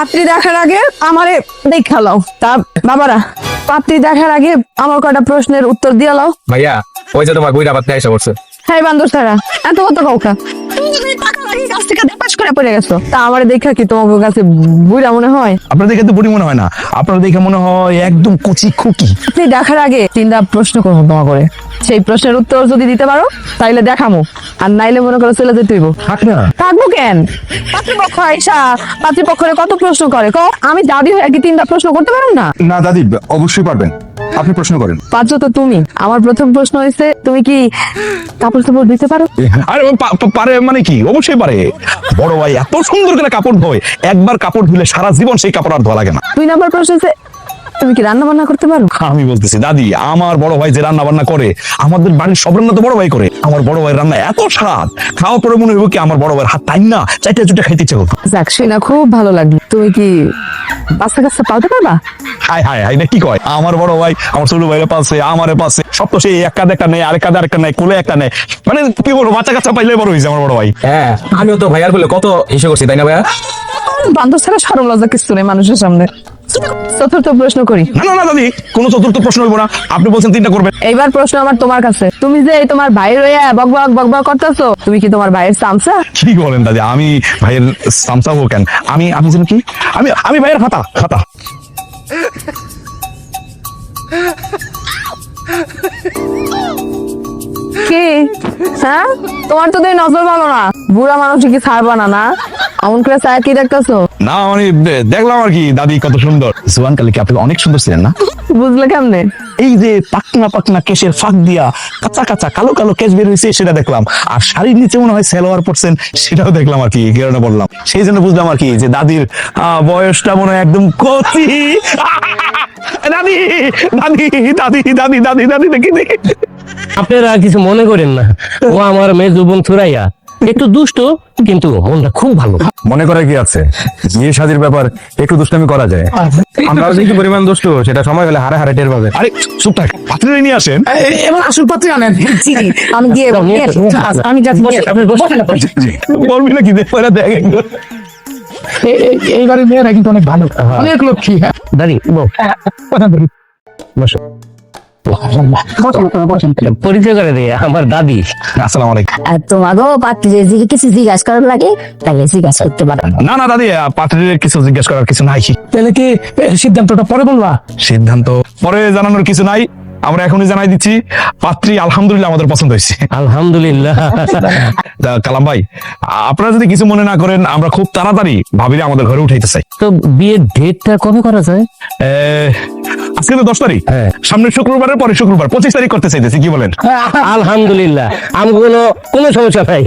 পাত্রী দেখার আগে আমারে দেখা লাও। তা বাবারা, পাত্রী দেখার আগে আমার কয়টা প্রশ্নের উত্তর দিয়ে লাও। ভাইয়া ওই যে তোমার বইটা বাচ্চা এসে পড়ছে। হ্যাঁ বান্দর সারা, এত কত কাউকা তা আমার দেখা কি তোমার কাছে বুড়া মনে হয়? আপনার দেখে তো বুড়ি মনে হয় না, আপনার দেখে মনে হয় একদম কচি খুকি। আপনি দেখার আগে তিনটা প্রশ্ন করবো তোমার করে, সেই প্রশ্নের উত্তর যদি দিতে পারো তাইলে দেখামো, আর নাইলে মনে করো চলে যেতে হইব। থাক না, থাকবো কেন? পাত্রপক্ষ আইসা পাত্রপক্ষরে কত প্রশ্ন করে, আমি দাদি হয়ে কি তিনটা প্রশ্ন করতে পারো না? না দাদি অবশ্যই পারবেন, আপনি প্রশ্ন করেন। পাত্র তো তুমি। আমার প্রথম প্রশ্ন হয়েছে, তুমি কি কাপড় চাপড় দিতে পারো? আরে পারে মানে কি, অবশ্যই পারে। বড় ভাই এত সুন্দর করে কাপড় ধোয়, একবার কাপড় ধুলে সারা জীবন সেই কাপড় আর ধোয়া লাগে না। 2 নম্বর প্রশ্ন হয়েছে, তুমি কি রান্না বান্না করতে পারো? আমি বলতেছি দাদি, আমার বড় ভাই যে রান্না বান্না করে, আমাদের বাড়ির সব রান্না তো বড় ভাই করে। আমার বড় ভাই রান্না এত স্বাদ, খাওয়ার পরে মনে হইব কি আমার বড় ভাইয়ের হাত টাইম না চাইটা চুটা খাইতে ইচ্ছে করতো। যাক, শুনে খুব ভালো লাগলো। তুমি কি বাচ্চা কাচ্চা পালতে পারবা? হাই হাই হাই, না কি কয়, আমার বড় ভাই আমার ছোট ভাইয়ের পাশে, আমারে পাশে, সব তো সেই এক কাঁধে একটা নেই, আরেক কাঁধে আরেকটা নেই, কোলে একটা নেই, মানে কি বলবো, বাচ্চা কাচ্চা পাইলে বড় হয়েছে আমার বড় ভাই। হ্যাঁ আমিও তো ভাইয়ার বলে কত হিসেব করছি, তাই না ভাইয়া? বান্ধব ছাড়া সরম লজ্জা কিছু নেই মানুষের সামনে। চতুর্থ প্রশ্ন করি। না না না দাদি, কোনো চতুর্থ প্রশ্ন হইব না, আপনি বলছেন তিনটা করবেন। এইবার প্রশ্ন আমার তোমার কাছে। তুমি যে এই তোমার ভাইয়ের হইয়া বকবক বকবক করতেছো, তুমি কি তোমার ভাইয়ের চামচা? কি বলেন দাদি, আমি ভাইয়ের সামসা হবো কেন? আমি আমি যেন কি, আমি আমি ভাইয়ের খাতা খাতা। কি হ্যাঁ, তোমার তো তুই নজর ভালো না, বুড়া মানুষ কি ছাড়বা না? না এমন করে চায় কি দেখতেছো? না মানে দেখলাম আর কি, দাদি কত সুন্দর। জোয়ান কালে কি আপনি অনেক সুন্দর ছিলেন না? বুঝলে কেমনে? এই যে পাকনা পাকনা কেশের ফাঁক দিয়া কাঁচা কাঁচা কালো কালো কেশ বের হয়েছে সেটা দেখলাম, আর শাড়ির নিচে মনে হয় সালোয়ার পরছেন সেটাও দেখলাম আর কি, এই কারণে বললাম। সেই জন্য বুঝলাম আর কি যে দাদির বয়সটা মনে হয় একদম কচি। দাদি দাদি দাদি দাদি দাদি দাদি দেখি দেখি। আপনারা কিছু মনে করেন না, ও আমার মেয়ে যুবন থুরাইয়া একটু দুষ্ট, কিন্তু মনটা খুব ভালো। মনে করার কি আছে, বিয়ে শাদীর ব্যাপার, একটু দুষ্টামি করা যায়। আমরা যে কি পরিমাণ দুষ্ট সেটা সময় হলে হারে হারে টের পাবে। আরে চুপ থাক, পাত্রে নিয়ে আসেন। এবার আসল পাত্রে আনেন। আমি গিয়ে আমি যাচ্ছি। বলবি নাকি, দেখ দেখ একদম। এইবারে মেয়েরা কিন্তু অনেক ভালো, অনেক লক্ষ্মী। হ্যাঁ দাঁড়ি কথা বলি। বসো, বসেন আপনারা, বসেন। পরিচয় করে দিয়ে আমার দাদি। আসসালামু আলাইকুম। আর তোমাকেও পাত্রীর দিকে কিছু জিজ্ঞাসা করার লাগে, তাহলে জিজ্ঞাসা করতে পারো। না না দাদি, পাত্রের কিছু জিজ্ঞেস করার কিছু নাই। তাহলে কি সিদ্ধান্তটা পরে বলবা? সিদ্ধান্ত পরে জানানোর কিছু নাই, আমরা এখনই জানাই দিচ্ছি, পাত্রী আলহামদুলিল্লাহ আমাদের পছন্দ হয়েছে। আলহামদুলিল্লাহ। কালাম ভাই, আপনারা যদি কিছু মনে না করেন, আমরা খুব তাড়াতাড়ি ভাবিরে আমাদের ঘরে উঠাইতে চাই। তো বিয়ের ডেটটা কবে করা যায়? আজকে তো 10 তারিখ, হ্যাঁ। সামনের শুক্রবারের পরে শুক্রবার 25 তারিখ করতে চাইতেছি, কি বলেন? আলহামদুলিল্লাহ, আমার কোনো সমস্যা নাই।